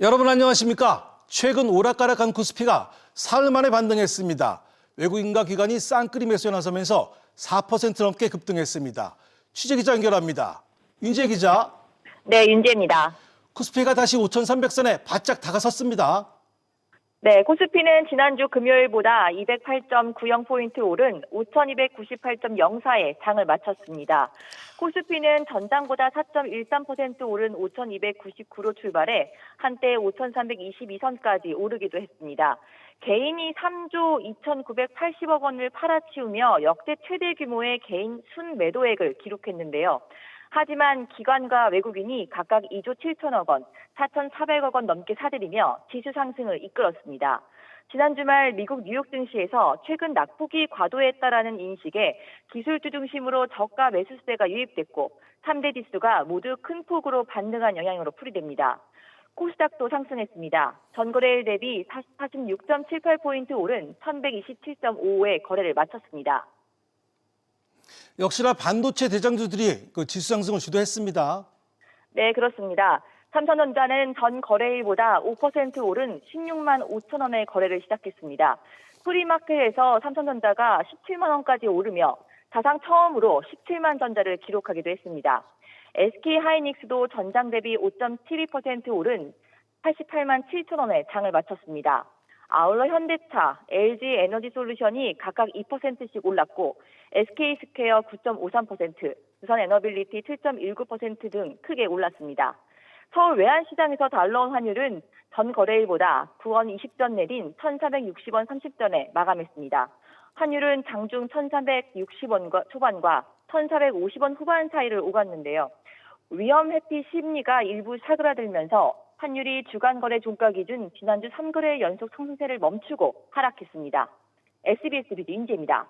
여러분 안녕하십니까? 최근 오락가락한 코스피가 사흘 만에 반등했습니다. 외국인과 기관이 쌍끌이 매수에 나서면서 4% 넘게 급등했습니다. 취재기자 연결합니다. 윤재 기자. 네, 윤재입니다. 코스피가 다시 5,300선에 바짝 다가섰습니다. 네, 코스피는 지난주 금요일보다 208.90포인트 오른 5,298.04에 장을 마쳤습니다. 코스피는 전장보다 4.13% 오른 5,299로 출발해 한때 5,322선까지 오르기도 했습니다. 개인이 3조 2,980억 원을 팔아치우며 역대 최대 규모의 개인 순매도액을 기록했는데요. 하지만 기관과 외국인이 각각 2조 7천억 원, 4,400억 원 넘게 사들이며 지수 상승을 이끌었습니다. 지난 주말 미국 뉴욕 증시에서 최근 낙폭이 과도했다라는 인식에 기술주 중심으로 저가 매수세가 유입됐고 3대 지수가 모두 큰 폭으로 반등한 영향으로 풀이됩니다. 코스닥도 상승했습니다. 전거래일 대비 46.78포인트 오른 1,127.55에 거래를 마쳤습니다. 역시나 반도체 대장주들이 지수 상승을 주도했습니다. 네, 그렇습니다. 삼성전자는 전 거래일보다 5% 오른 16만 5천 원의 거래를 시작했습니다. 프리마켓에서 삼성전자가 17만 원까지 오르며 사상 처음으로 17만 전자를 기록하기도 했습니다. SK하이닉스도 전장 대비 5.72% 오른 88만 7천 원에 장을 마쳤습니다. 아울러 현대차, LG에너지솔루션이 각각 2%씩 올랐고 SK스퀘어 9.53%, 두산에너빌리티 7.19% 등 크게 올랐습니다. 서울 외환시장에서 달러원 환율은 전 거래일보다 9원 20전 내린 1,460원 30전에 마감했습니다. 환율은 장중 1,460원 초반과 1,450원 후반 사이를 오갔는데요. 위험 회피 심리가 일부 사그라들면서 환율이 주간 거래 종가 기준 지난주 3거래 연속 상승세를 멈추고 하락했습니다. SBS BD 윤재입니다.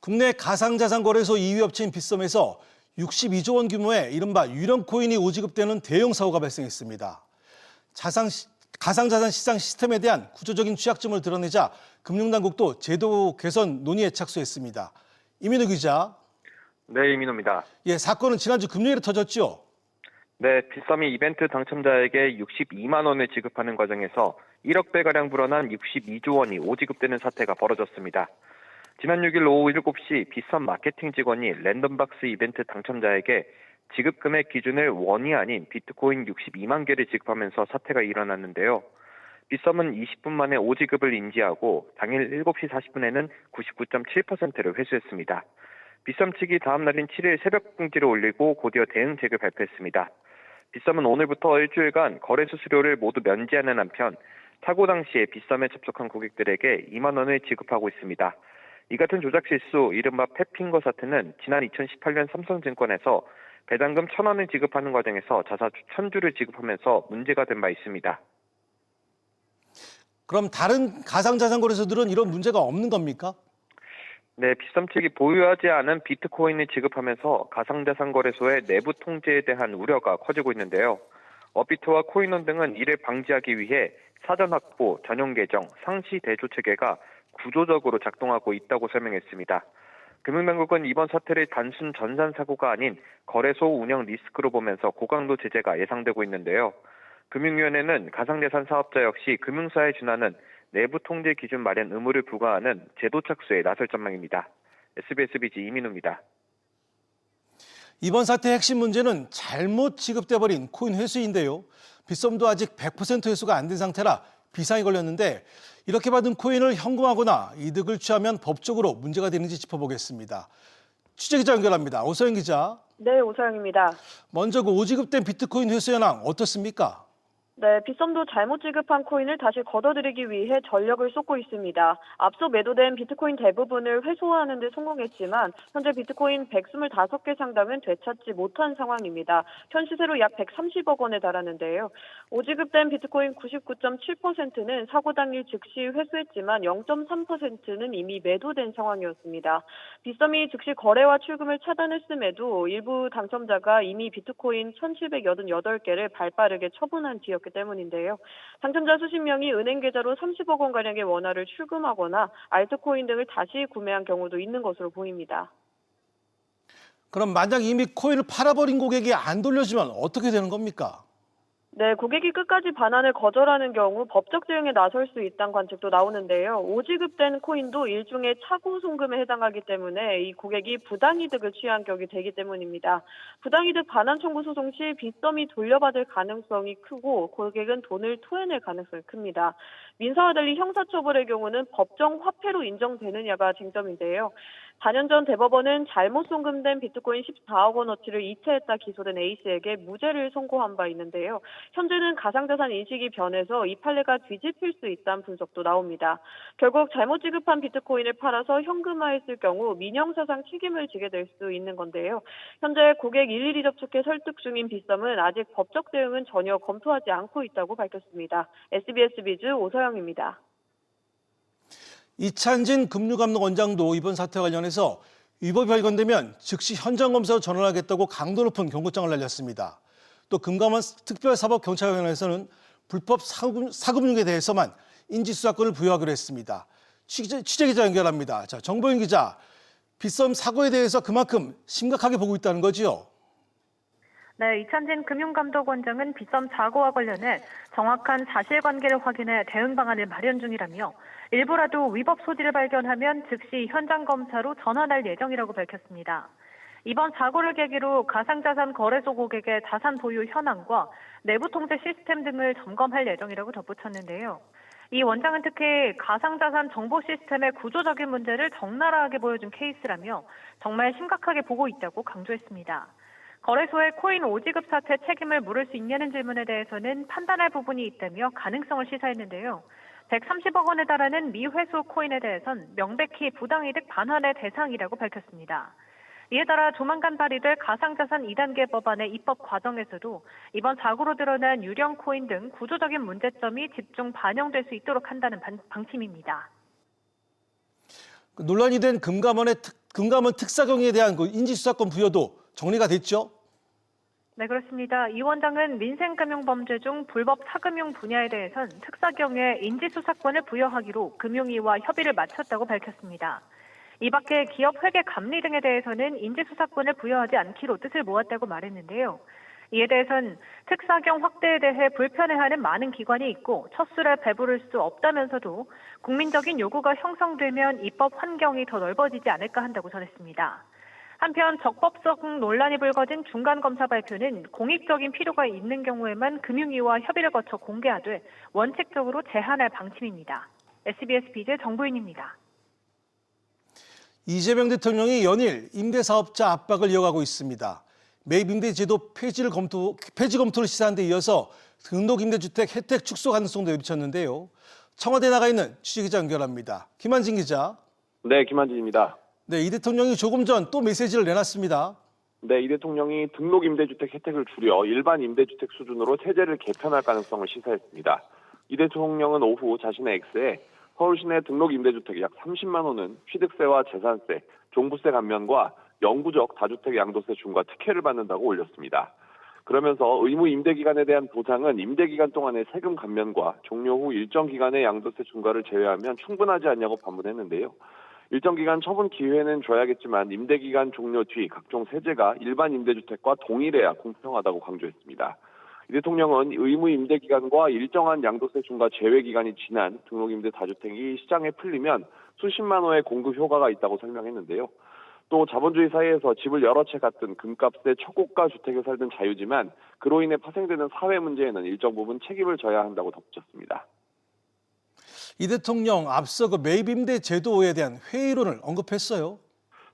국내 가상자산거래소 2위 업체인 빗썸에서 62조 원 규모의 이른바 유령 코인이 오지급되는 대형 사고가 발생했습니다. 가상자산 시장 시스템에 대한 구조적인 취약점을 드러내자 금융당국도 제도 개선 논의에 착수했습니다. 이민호 기자. 네, 이민호입니다. 사건은 지난주 금요일에 터졌죠? 네, 빗썸이 이벤트 당첨자에게 62만 원을 지급하는 과정에서 1억 배가량 불어난 62조 원이 오지급되는 사태가 벌어졌습니다. 지난 6일 오후 7시 빗썸 마케팅 직원이 랜덤박스 이벤트 당첨자에게 지급 금액 기준을 원이 아닌 비트코인 62만 개를 지급하면서 사태가 일어났는데요. 빗썸은 20분 만에 오지급을 인지하고 당일 7시 40분에는 99.7%를 회수했습니다. 빗썸 측이 다음 날인 7일 새벽 공지를 올리고 곧이어 대응책을 발표했습니다. 빗썸은 오늘부터 일주일간 거래 수수료를 모두 면제하는 한편 사고 당시에 빗썸에 접속한 고객들에게 2만 원을 지급하고 있습니다. 이 같은 조작 실수, 이른바 펫핑거 사태는 지난 2018년 삼성증권에서 배당금 1,000원을 지급하는 과정에서 자사 1,000주를 지급하면서 문제가 된 바 있습니다. 그럼 다른 가상자산거래소들은 이런 문제가 없는 겁니까? 네, 빗썸 측이 보유하지 않은 비트코인을 지급하면서 가상자산 거래소의 내부 통제에 대한 우려가 커지고 있는데요. 업비트와 코인원 등은 이를 방지하기 위해 사전 확보, 전용 계정, 상시 대조 체계가 구조적으로 작동하고 있다고 설명했습니다. 금융당국은 이번 사태를 단순 전산 사고가 아닌 거래소 운영 리스크로 보면서 고강도 제재가 예상되고 있는데요. 금융위원회는 가상자산 사업자 역시 금융사에 준하는 내부 통제 기준 마련 의무를 부과하는 제도 착수에 나설 전망입니다. SBS BG 이민호입니다. 이번 사태의 핵심 문제는 잘못 지급돼버린 코인 회수인데요. 빗썸도 아직 100% 회수가 안 된 상태라 비상이 걸렸는데 이렇게 받은 코인을 현금화하거나 이득을 취하면 법적으로 문제가 되는지 짚어보겠습니다. 취재기자 연결합니다. 오서영 기자. 네, 오서영입니다. 먼저 오지급된 비트코인 회수 현황 어떻습니까? 네, 빗썸도 잘못 지급한 코인을 다시 걷어들이기 위해 전력을 쏟고 있습니다. 앞서 매도된 비트코인 대부분을 회수하는 데 성공했지만 현재 비트코인 125개 상당은 되찾지 못한 상황입니다. 현 시세로 약 130억 원에 달하는데요. 오지급된 비트코인 99.7%는 사고 당일 즉시 회수했지만 0.3%는 이미 매도된 상황이었습니다. 빗썸이 즉시 거래와 출금을 차단했음에도 일부 당첨자가 이미 비트코인 1,788개를 발빠르게 처분한 뒤였기 때문인데요. 당첨자 수십 명이 은행 계좌로 30억 원가량의 원화를 출금하거나 알트코인 등을 다시 구매한 경우도 있는 것으로 보입니다. 그럼 만약 이미 코인을 팔아버린 고객이 안 돌려주면 어떻게 되는 겁니까? 네, 고객이 끝까지 반환을 거절하는 경우 법적 대응에 나설 수 있다는 관측도 나오는데요. 오지급된 코인도 일종의 차고 송금에 해당하기 때문에 이 고객이 부당이득을 취한 격이 되기 때문입니다. 부당이득 반환 청구 소송 시 빚섬이 돌려받을 가능성이 크고 고객은 돈을 토해낼 가능성이 큽니다. 민사와 달리 형사처벌의 경우는 법정 화폐로 인정되느냐가 쟁점인데요. 4년 전 대법원은 잘못 송금된 비트코인 14억 원어치를 이체했다 기소된 A씨에게 무죄를 선고한 바 있는데요. 현재는 가상자산 인식이 변해서 이 판례가 뒤집힐 수 있다는 분석도 나옵니다. 결국 잘못 지급한 비트코인을 팔아서 현금화했을 경우 민형사상 책임을 지게 될 수 있는 건데요. 현재 고객 일일이 접촉해 설득 중인 빚섬은 아직 법적 대응은 전혀 검토하지 않고 있다고 밝혔습니다. SBS 비즈 오서영입니다. 이찬진 금융감독원장도 이번 사태와 관련해서 위법이 발견되면 즉시 현장 검사로 전환하겠다고 강도 높은 경고장을 날렸습니다. 또 금감원 특별사법경찰관에서는 불법 사금융에 대해서만 인지수사권을 부여하기로 했습니다. 취재기자 연결합니다. 자, 정보윤 기자, 빚섬 사고에 대해서 그만큼 심각하게 보고 있다는 거지요? 네, 이찬진 금융감독원장은 빚섬 사고와 관련해 정확한 사실관계를 확인해 대응 방안을 마련 중이라며 일부라도 위법 소지를 발견하면 즉시 현장 검사로 전환할 예정이라고 밝혔습니다. 이번 사고를 계기로 가상자산 거래소 고객의 자산 보유 현황과 내부 통제 시스템 등을 점검할 예정이라고 덧붙였는데요. 이 원장은 특히 가상자산 정보 시스템의 구조적인 문제를 적나라하게 보여준 케이스라며 정말 심각하게 보고 있다고 강조했습니다. 거래소의 코인 오지급 사태 책임을 물을 수 있냐는 질문에 대해서는 판단할 부분이 있다며 가능성을 시사했는데요. 130억 원에 달하는 미회수 코인에 대해선 명백히 부당이득 반환의 대상이라고 밝혔습니다. 이에 따라 조만간 발의될 가상자산 2단계 법안의 입법 과정에서도 이번 사고로 드러난 유령 코인 등 구조적인 문제점이 집중 반영될 수 있도록 한다는 방침입니다. 논란이 된 금감원 특사경에 대한 그 인지수사권 부여도 정리가 됐죠? 네, 그렇습니다. 이 원장은 민생금융범죄 중 불법 사금융 분야에 대해선 특사경에 인지수사권을 부여하기로 금융위와 협의를 마쳤다고 밝혔습니다. 이 밖에 기업 회계 감리 등에 대해서는 인지수사권을 부여하지 않기로 뜻을 모았다고 말했는데요. 이에 대해선 특사경 확대에 대해 불편해하는 많은 기관이 있고 첫술에 배부를 수 없다면서도 국민적인 요구가 형성되면 입법 환경이 더 넓어지지 않을까 한다고 전했습니다. 한편 적법성 논란이 불거진 중간검사 발표는 공익적인 필요가 있는 경우에만 금융위와 협의를 거쳐 공개하되 원칙적으로 제한할 방침입니다. SBS 비즈 정보윤입니다. 이재명 대통령이 연일 임대사업자 압박을 이어가고 있습니다. 매입 임대제도 폐지 검토를 시사한 데 이어서 등록임대주택 혜택 축소 가능성도 내비쳤는데요. 청와대에 나가 있는 취재기자 연결합니다. 김한진 기자. 네, 김한진입니다. 네, 이 대통령이 조금 전 또 메시지를 내놨습니다. 네, 이 대통령이 등록임대주택 혜택을 줄여 일반 임대주택 수준으로 세제를 개편할 가능성을 시사했습니다. 이 대통령은 오후 자신의 X에 서울 시내 등록임대주택 약 30만 호는 취득세와 재산세, 종부세 감면과 영구적 다주택 양도세 중과 특혜를 받는다고 올렸습니다. 그러면서 의무 임대기간에 대한 보상은 임대기간 동안의 세금 감면과 종료 후 일정 기간의 양도세 중과를 제외하면 충분하지 않냐고 반문했는데요. 일정 기간 처분 기회는 줘야겠지만 임대기간 종료 뒤 각종 세제가 일반 임대주택과 동일해야 공평하다고 강조했습니다. 이 대통령은 의무 임대기간과 일정한 양도세 중과 제외 기간이 지난 등록임대 다주택이 시장에 풀리면 수십만 호의 공급 효과가 있다고 설명했는데요. 또 자본주의 사회에서 집을 여러 채 갖든 금값의 초고가 주택에 살던 자유지만 그로 인해 파생되는 사회 문제에는 일정 부분 책임을 져야 한다고 덧붙였습니다. 이 대통령 앞서 그 매입 임대 제도에 대한 회의론을 언급했어요.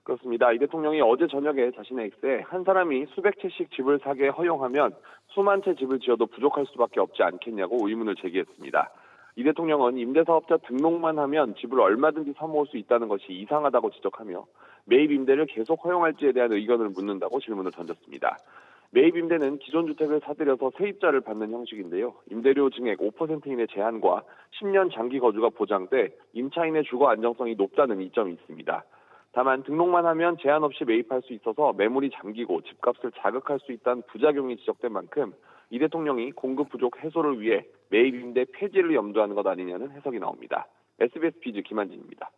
그렇습니다. 이 대통령이 어제 저녁에 자신의 X에 한 사람이 수백 채씩 집을 사게 허용하면 수만 채 집을 지어도 부족할 수밖에 없지 않겠냐고 의문을 제기했습니다. 이 대통령은 임대사업자 등록만 하면 집을 얼마든지 사모을 수 있다는 것이 이상하다고 지적하며 매입 임대를 계속 허용할지에 대한 의견을 묻는다고 질문을 던졌습니다. 매입 임대는 기존 주택을 사들여서 세입자를 받는 형식인데요. 임대료 증액 5% 이내 제한과 10년 장기 거주가 보장돼 임차인의 주거 안정성이 높다는 이점이 있습니다. 다만 등록만 하면 제한 없이 매입할 수 있어서 매물이 잠기고 집값을 자극할 수 있다는 부작용이 지적된 만큼 이 대통령이 공급 부족 해소를 위해 매입 임대 폐지를 염두하는 것 아니냐는 해석이 나옵니다. SBS 비즈 김한진입니다.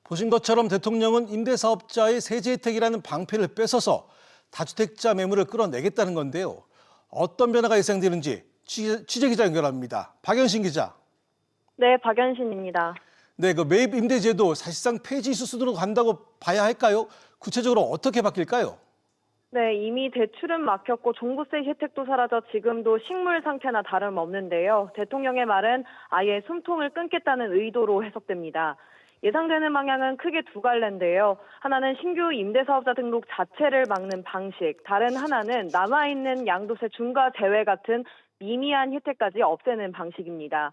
보신 것처럼 대통령은 임대사업자의 세제 혜택이라는 방패를 뺏어서 다주택자 매물을 끌어내겠다는 건데요. 어떤 변화가 예상되는지 취재 기자 연결합니다. 박연신 기자. 네, 박연신입니다. 네, 그 매입 임대제도 사실상 폐지 수순으로 간다고 봐야 할까요? 구체적으로 어떻게 바뀔까요? 네, 이미 대출은 막혔고 종부세 혜택도 사라져 지금도 식물 상태나 다름없는데요. 대통령의 말은 아예 숨통을 끊겠다는 의도로 해석됩니다. 예상되는 방향은 크게 두 갈래인데요. 하나는 신규 임대사업자 등록 자체를 막는 방식, 다른 하나는 남아있는 양도세 중과 제외 같은 미미한 혜택까지 없애는 방식입니다.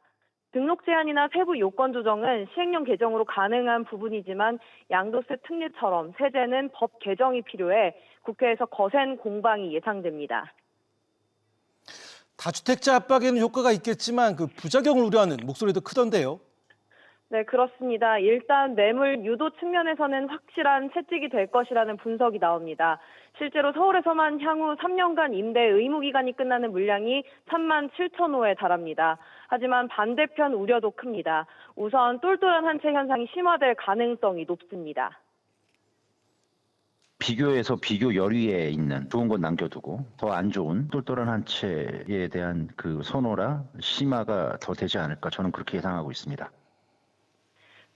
등록 제한이나 세부 요건 조정은 시행령 개정으로 가능한 부분이지만 양도세 특례처럼 세제는 법 개정이 필요해 국회에서 거센 공방이 예상됩니다. 다주택자 압박에는 효과가 있겠지만 그 부작용을 우려하는 목소리도 크던데요. 네, 그렇습니다. 일단 매물 유도 측면에서는 확실한 채찍이 될 것이라는 분석이 나옵니다. 실제로 서울에서만 향후 3년간 임대 의무 기간이 끝나는 물량이 37,000호에 달합니다. 하지만 반대편 우려도 큽니다. 우선 똘똘한 한 채 현상이 심화될 가능성이 높습니다. 비교해서 비교 열위에 있는 좋은 건 남겨두고 더 안 좋은 똘똘한 한 채에 대한 그 선호라 심화가 더 되지 않을까 저는 그렇게 예상하고 있습니다.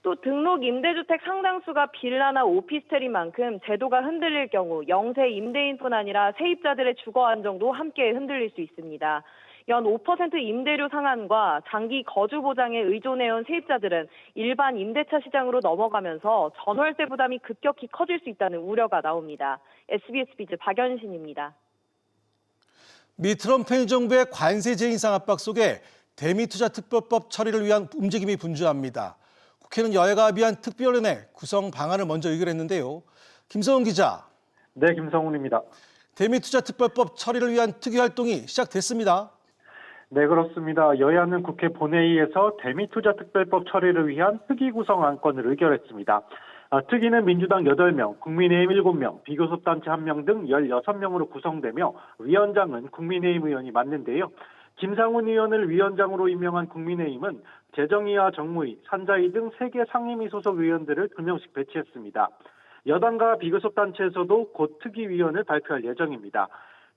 또 등록 임대주택 상당수가 빌라나 오피스텔인 만큼 제도가 흔들릴 경우 영세 임대인뿐 아니라 세입자들의 주거 안정도 함께 흔들릴 수 있습니다. 연 5% 임대료 상한과 장기 거주 보장에 의존해온 세입자들은 일반 임대차 시장으로 넘어가면서 전월세 부담이 급격히 커질 수 있다는 우려가 나옵니다. SBS 비즈 박연신입니다. 미 트럼프 행정부의 관세제 인상 압박 속에 대미투자특별법 처리를 위한 움직임이 분주합니다. 국회는 여야가 합의한 특별위원회 구성 방안을 먼저 의결했는데요. 김성훈 기자. 네, 김성훈입니다. 대미투자특별법 처리를 위한 특위활동이 시작됐습니다. 네, 그렇습니다. 여야는 국회 본회의에서 대미투자특별법 처리를 위한 특위 구성 안건을 의결했습니다. 특위는 민주당 8명, 국민의힘 7명, 비교섭단체 1명 등 16명으로 구성되며 위원장은 국민의힘 의원이 맡는데요. 김상훈 의원을 위원장으로 임명한 국민의힘은 재정의와 정무위, 산자위 등 3개 상임위 소속 의원들을 2명씩 배치했습니다. 여당과 비교섭단체에서도 곧 특위위원을 발표할 예정입니다.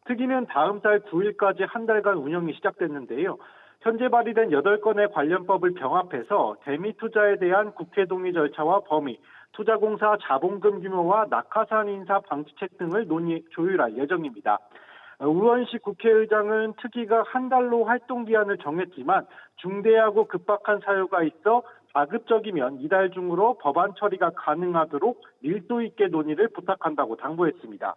특위는 다음 달 9일까지 한 달간 운영이 시작됐는데요. 현재 발의된 8건의 관련법을 병합해서 대미투자에 대한 국회 동의 절차와 범위, 투자공사 자본금 규모와 낙하산 인사 방지책 등을 조율할 예정입니다. 우원식 국회의장은 특위가 한 달로 활동 기한을 정했지만 중대하고 급박한 사유가 있어 가급적이면 이달 중으로 법안 처리가 가능하도록 밀도 있게 논의를 부탁한다고 당부했습니다.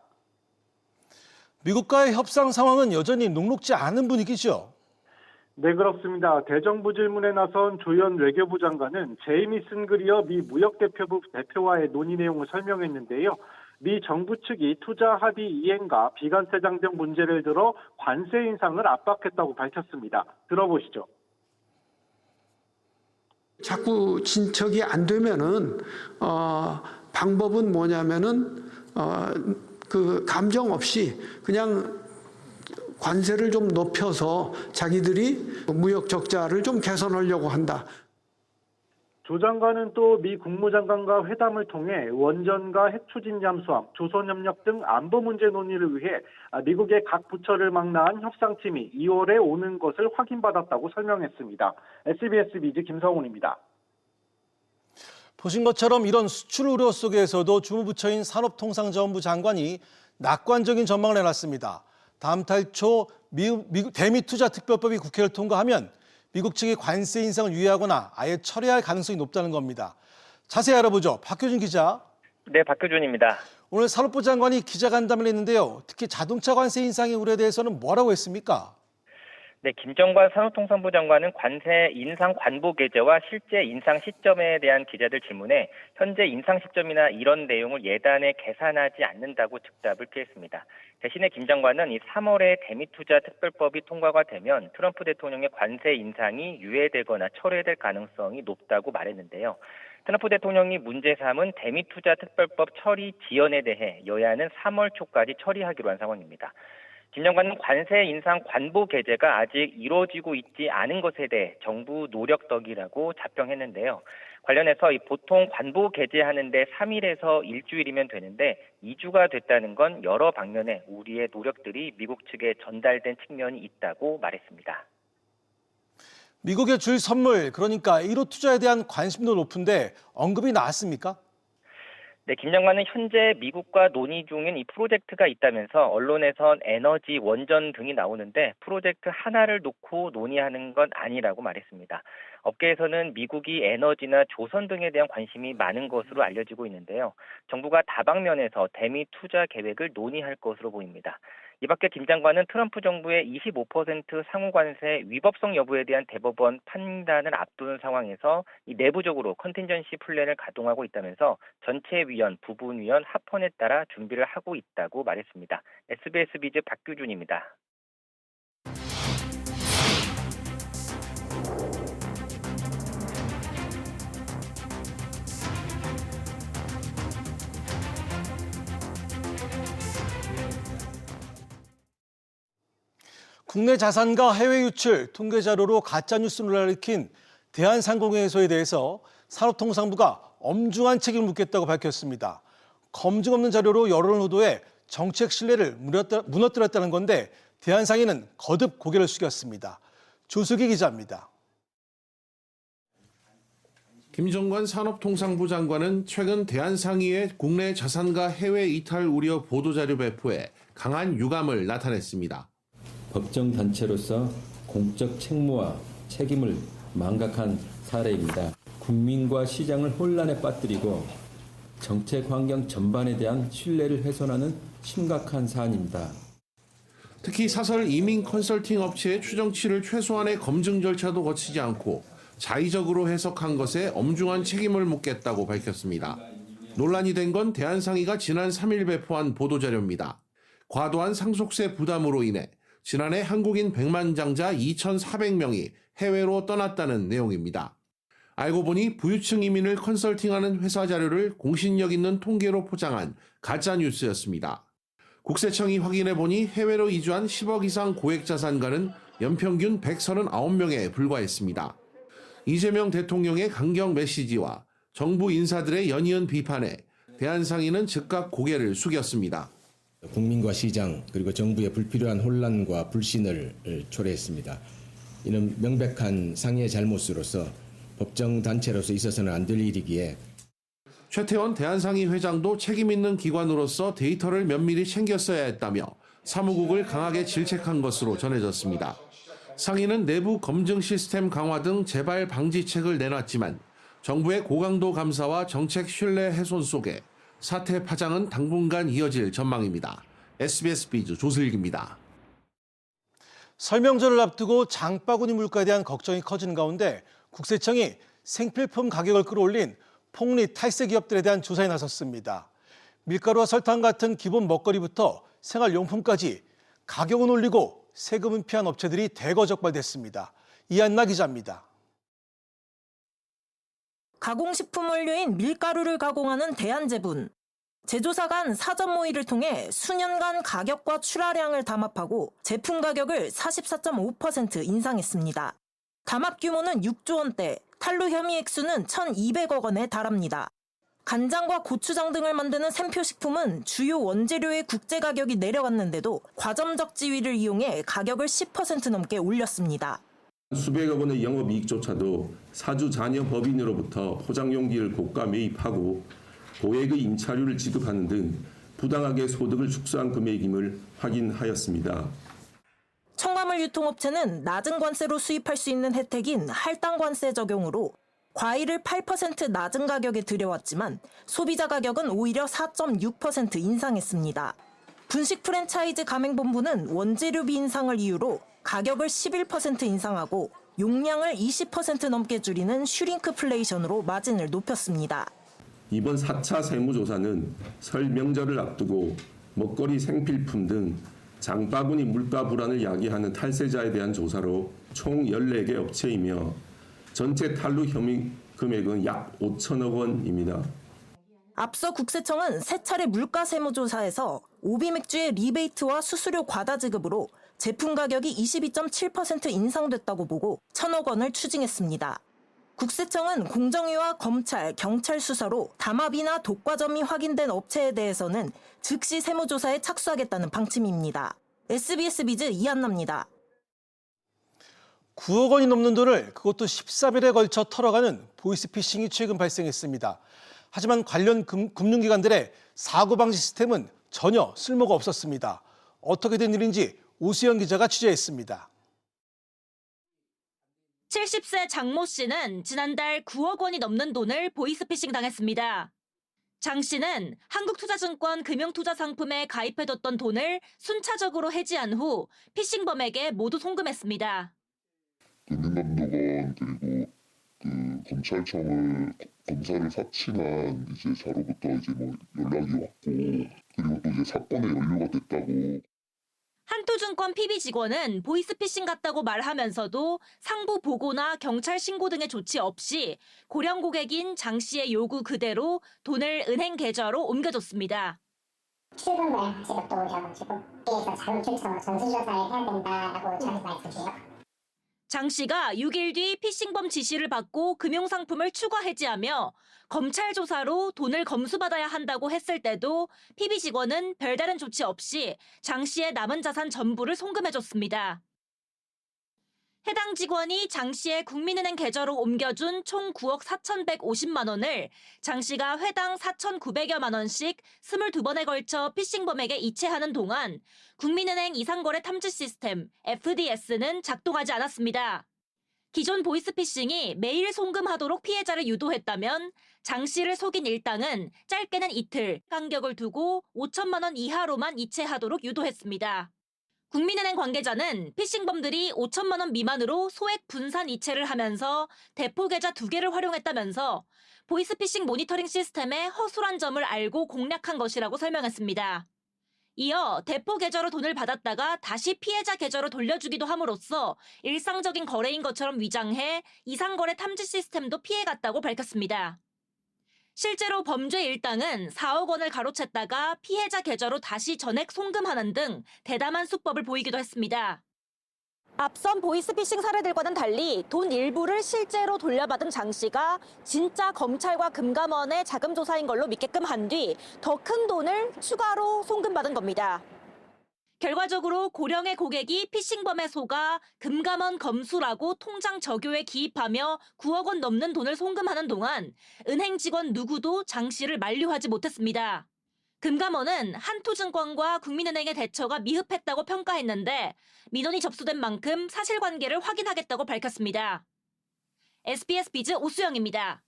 미국과의 협상 상황은 여전히 녹록지 않은 분위기죠. 네, 그렇습니다. 대정부 질문에 나선 조현 외교부 장관은 제이미슨 그리어 미 무역대표부 대표와의 논의 내용을 설명했는데요. 미 정부 측이 투자 합의 이행과 비관세 장벽 문제를 들어 관세 인상을 압박했다고 밝혔습니다. 들어보시죠. 자꾸 진척이 안 되면은 방법은 뭐냐면은 그 감정 없이 그냥 관세를 좀 높여서 자기들이 무역 적자를 좀 개선하려고 한다. 조 장관은 또 미 국무장관과 회담을 통해 원전과 핵 추진 잠수함, 조선협력 등 안보 문제 논의를 위해 미국의 각 부처를 망라한 협상팀이 2월에 오는 것을 확인받았다고 설명했습니다. SBS 비즈 김성훈입니다. 보신 것처럼 이런 수출 우려 속에서도 주무부처인 산업통상자원부 장관이 낙관적인 전망을 내놨습니다. 다음 달 초 미국 대미투자특별법이 국회를 통과하면 미국 측이 관세 인상을 유예하거나 아예 철회할 가능성이 높다는 겁니다. 자세히 알아보죠. 박효준 기자. 네, 박효준입니다. 오늘 산업부 장관이 기자간담회를 했는데요. 특히 자동차 관세 인상의 우려에 대해서는 뭐라고 했습니까? 네, 김정관 산업통상부 장관은 관세 인상 관보 계제와 실제 인상 시점에 대한 기자들 질문에 현재 인상 시점이나 이런 내용을 예단에 계산하지 않는다고 즉답을 피했습니다. 대신에 김 장관은 이 3월에 대미투자 특별법이 통과가 되면 트럼프 대통령의 관세 인상이 유예되거나 철회될 가능성이 높다고 말했는데요. 트럼프 대통령이 문제 삼은 대미투자 특별법 처리 지연에 대해 여야는 3월 초까지 처리하기로 한 상황입니다. 김 장관은 관세 인상 관보 계제가 아직 이루어지고 있지 않은 것에 대해 정부 노력덕이라고 자평했는데요. 관련해서 보통 관보 게재하는데 3일에서 일주일이면 되는데 2주가 됐다는 건 여러 방면에 우리의 노력들이 미국 측에 전달된 측면이 있다고 말했습니다. 미국에 줄 선물, 그러니까 1호 투자에 대한 관심도 높은데 언급이 나왔습니까? 네, 김 장관은 현재 미국과 논의 중인 이 프로젝트가 있다면서 언론에선 에너지, 원전 등이 나오는데 프로젝트 하나를 놓고 논의하는 건 아니라고 말했습니다. 업계에서는 미국이 에너지나 조선 등에 대한 관심이 많은 것으로 알려지고 있는데요. 정부가 다방면에서 대미 투자 계획을 논의할 것으로 보입니다. 이 밖에 김 장관은 트럼프 정부의 25% 상호관세 위법성 여부에 대한 대법원 판단을 앞두는 상황에서 이 내부적으로 컨틴전시 플랜을 가동하고 있다면서 전체위원, 부분위원 합헌에 따라 준비를 하고 있다고 말했습니다. SBS 비즈 박규준입니다. 국내 자산가 해외 유출 통계 자료로 가짜뉴스 논란을 일으킨 대한상공회의소에 대해서 산업통상부가 엄중한 책임을 묻겠다고 밝혔습니다. 검증 없는 자료로 여론을 호도해 정책 신뢰를 무너뜨렸다는 건데 대한상인은 거듭 고개를 숙였습니다. 조수기 기자입니다. 김정관 산업통상부 장관은 최근 대한상의의 국내 자산가 해외 이탈 우려 보도자료 배포에 강한 유감을 나타냈습니다. 법정 단체로서 공적 책무와 책임을 망각한 사례입니다. 국민과 시장을 혼란에 빠뜨리고 정책 환경 전반에 대한 신뢰를 훼손하는 심각한 사안입니다. 특히 사설 이민 컨설팅 업체의 추정치를 최소한의 검증 절차도 거치지 않고 자의적으로 해석한 것에 엄중한 책임을 묻겠다고 밝혔습니다. 논란이 된 건 대한상의가 지난 3일 배포한 보도자료입니다. 과도한 상속세 부담으로 인해 지난해 한국인 100만 장자 2,400명이 해외로 떠났다는 내용입니다. 알고 보니 부유층 이민을 컨설팅하는 회사 자료를 공신력 있는 통계로 포장한 가짜뉴스였습니다. 국세청이 확인해 보니 해외로 이주한 10억 이상 고액 자산가는 연평균 139명에 불과했습니다. 이재명 대통령의 강경 메시지와 정부 인사들의 연이은 비판에 대한상의는 즉각 고개를 숙였습니다. 국민과 시장 그리고 정부의 불필요한 혼란과 불신을 초래했습니다. 이는 명백한 상해의 잘못으로서 법정 단체로서 있어서는 안 될 일이기에 최태원 대한상의 회장도 책임 있는 기관으로서 데이터를 면밀히 챙겼어야 했다며 사무국을 강하게 질책한 것으로 전해졌습니다. 상의는 내부 검증 시스템 강화 등 재발 방지책을 내놨지만 정부의 고강도 감사와 정책 신뢰 훼손 속에 사태 파장은 당분간 이어질 전망입니다. SBS 비즈 조슬기입니다. 설명절을 앞두고 장바구니 물가에 대한 걱정이 커지는 가운데 국세청이 생필품 가격을 끌어올린 폭리 탈세 기업들에 대한 조사에 나섰습니다. 밀가루와 설탕 같은 기본 먹거리부터 생활용품까지 가격은 올리고 세금은 피한 업체들이 대거 적발됐습니다. 이한나 기자입니다. 가공식품 원료인 밀가루를 가공하는 대한제분. 제조사가 한 사전 모의를 통해 수년간 가격과 출하량을 담합하고 제품 가격을 44.5% 인상했습니다. 담합 규모는 6조 원대, 탄로 혐의 액수는 1,200억 원에 달합니다. 간장과 고추장 등을 만드는 샘표식품은 주요 원재료의 국제 가격이 내려갔는데도 과점적 지위를 이용해 가격을 10% 넘게 올렸습니다. 수백억 원의 영업이익조차도 사주 자녀 법인으로부터 포장용기를 고가 매입하고 고액의 임차료를 지급하는 등 부당하게 소득을 축소한 금액임을 확인하였습니다. 첨가물 유통업체는 낮은 관세로 수입할 수 있는 혜택인 할당 관세 적용으로 과일을 8% 낮은 가격에 들여왔지만 소비자 가격은 오히려 4.6% 인상했습니다. 분식 프랜차이즈 가맹본부는 원재료비 인상을 이유로 가격을 11% 인상하고 용량을 20% 넘게 줄이는 슈링크플레이션으로 마진을 높였습니다. 이번 4차 세무조사는 설 명절을 앞두고 먹거리 생필품 등 장바구니 물가 불안을 야기하는 탈세자에 대한 조사로 총 14개 업체이며 전체 탈루 혐의 금액은 약 5천억 원입니다. 앞서 국세청은 세 차례 물가 세무조사에서 오비맥주의 리베이트와 수수료 과다 지급으로 제품 가격이 22.7% 인상됐다고 보고 1,000억 원을 추징했습니다. 국세청은 공정위와 검찰, 경찰 수사로 담합이나 독과점이 확인된 업체에 대해서는 즉시 세무조사에 착수하겠다는 방침입니다. SBS 비즈 이한나입니다. 9억 원이 넘는 돈을 그것도 14일에 걸쳐 털어가는 보이스피싱이 최근 발생했습니다. 하지만 관련 금융기관들의 사고 방지 시스템은 전혀 쓸모가 없었습니다. 어떻게 된 일인지 오수영 기자가 취재했습니다. 70세 장모 씨는 지난달 9억 원이 넘는 돈을 보이스피싱 당했습니다. 장 씨는 한국투자증권 금융투자상품에 가입해뒀던 돈을 순차적으로 해지한 후 피싱범에게 모두 송금했습니다. 금융감독원 그리고 검찰청을 검사를 사칭한 자로부터 연락이 왔고, 그리고 또 사건에 연루가 됐다고. 한투증권 PB 직원은 보이스피싱 같다고 말하면서도 상부 보고나 경찰 신고 등의 조치 없이 고령 고객인 장 씨의 요구 그대로 돈을 은행 계좌로 옮겨줬습니다. 출근날 제가 또 오셔가지고 회사에서 자금 출처 전수조사를 해야 된다라고 저한테 말씀드려요. 장 씨가 6일 뒤 피싱범 지시를 받고 금융상품을 추가 해지하며 검찰 조사로 돈을 검수받아야 한다고 했을 때도 PB 직원은 별다른 조치 없이 장 씨의 남은 자산 전부를 송금해줬습니다. 해당 직원이 장 씨의 국민은행 계좌로 옮겨준 총 9억 4,150만 원을 장 씨가 회당 4,900여만 원씩 22번에 걸쳐 피싱범에게 이체하는 동안 국민은행 이상거래 탐지 시스템 FDS는 작동하지 않았습니다. 기존 보이스피싱이 매일 송금하도록 피해자를 유도했다면 장 씨를 속인 일당은 짧게는 이틀 간격을 두고 5천만 원 이하로만 이체하도록 유도했습니다. 국민은행 관계자는 피싱범들이 5천만 원 미만으로 소액 분산 이체를 하면서 대포 계좌 2개를 활용했다면서 보이스피싱 모니터링 시스템의 허술한 점을 알고 공략한 것이라고 설명했습니다. 이어 대포 계좌로 돈을 받았다가 다시 피해자 계좌로 돌려주기도 함으로써 일상적인 거래인 것처럼 위장해 이상거래 탐지 시스템도 피해갔다고 밝혔습니다. 실제로 범죄 일당은 4억 원을 가로챘다가 피해자 계좌로 다시 전액 송금하는 등 대담한 수법을 보이기도 했습니다. 앞선 보이스피싱 사례들과는 달리 돈 일부를 실제로 돌려받은 장 씨가 진짜 검찰과 금감원의 자금 조사인 걸로 믿게끔 한 뒤 더 큰 돈을 추가로 송금받은 겁니다. 결과적으로 고령의 고객이 피싱범에 속아 금감원 검수라고 통장 적요에 기입하며 9억 원 넘는 돈을 송금하는 동안 은행 직원 누구도 장 씨를 만류하지 못했습니다. 금감원은 한투증권과 국민은행의 대처가 미흡했다고 평가했는데 민원이 접수된 만큼 사실관계를 확인하겠다고 밝혔습니다. SBS 비즈 오수영입니다.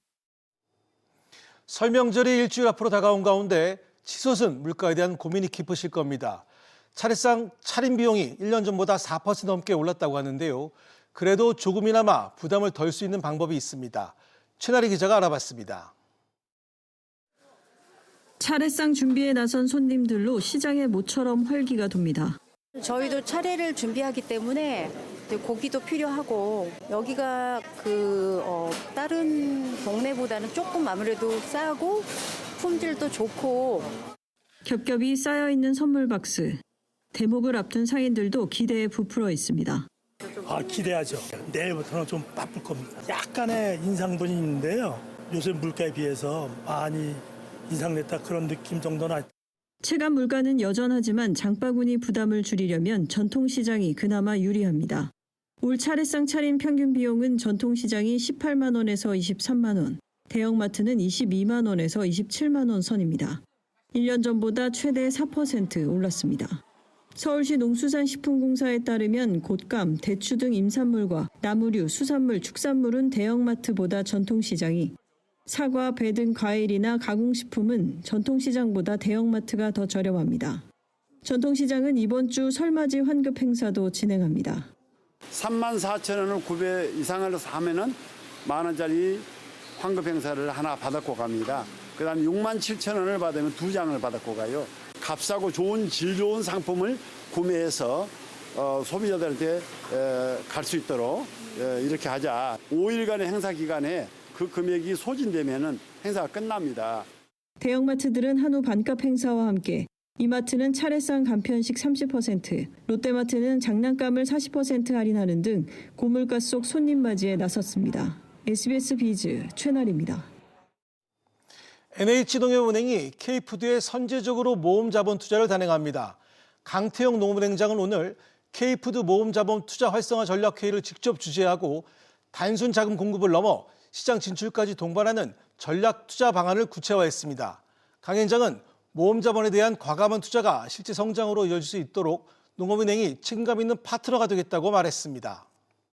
설명절이 일주일 앞으로 다가온 가운데 치솟은 물가에 대한 고민이 깊으실 겁니다. 차례상 차림 비용이 1년 전보다 4% 넘게 올랐다고 하는데요. 그래도 조금이나마 부담을 덜 수 있는 방법이 있습니다. 최나리 기자가 알아봤습니다. 차례상 준비에 나선 손님들로 시장에 모처럼 활기가 돕니다. 저희도 차례를 준비하기 때문에 고기도 필요하고 여기가 다른 동네보다는 조금 아무래도 싸고 품질도 좋고. 겹겹이 쌓여있는 선물 박스. 대목을 앞둔 상인들도 기대에 부풀어 있습니다. 기대하죠. 내일부터는 좀 바쁠 겁니다. 약간의 인상분이 있는데요. 요새 물가에 비해서 많이 인상됐다 그런 느낌 정도는 체감 물가는 여전하지만 장바구니 부담을 줄이려면 전통시장이 그나마 유리합니다. 올 차례상 차림 평균 비용은 전통시장이 18만 원에서 23만 원, 대형마트는 22만 원에서 27만 원 선입니다. 1년 전보다 최대 4% 올랐습니다. 서울시 농수산식품공사에 따르면 곶감, 대추 등 임산물과 나무류, 수산물, 축산물은 대형마트보다 전통시장이, 사과, 배 등 과일이나 가공식품은 전통시장보다 대형마트가 더 저렴합니다. 전통시장은 이번 주 설맞이 환급 행사도 진행합니다. 34,000원을 9배 이상을 사면은 만 원짜리 환급 행사를 하나 받았고 갑니다. 그다음에 67,000원을 받으면 2장을 받았고 가요. 값싸고 좋은 질 좋은 상품을 구매해서 소비자들한테 갈 수 있도록 이렇게 하자. 5일간의 행사 기간에 그 금액이 소진되면은 행사가 끝납니다. 대형마트들은 한우 반값 행사와 함께 이마트는 차례상 간편식 30%, 롯데마트는 장난감을 40% 할인하는 등 고물가 속 손님 맞이에 나섰습니다. SBS 비즈 최나리입니다. NH농협은행이 K푸드에 선제적으로 모험 자본 투자를 단행합니다. 강태영 농업은행장은 오늘 K푸드 모험 자본 투자 활성화 전략회의를 직접 주재하고 단순 자금 공급을 넘어 시장 진출까지 동반하는 전략 투자 방안을 구체화했습니다. 강 행장은 모험 자본에 대한 과감한 투자가 실제 성장으로 이어질 수 있도록 농업은행이 책임감 있는 파트너가 되겠다고 말했습니다.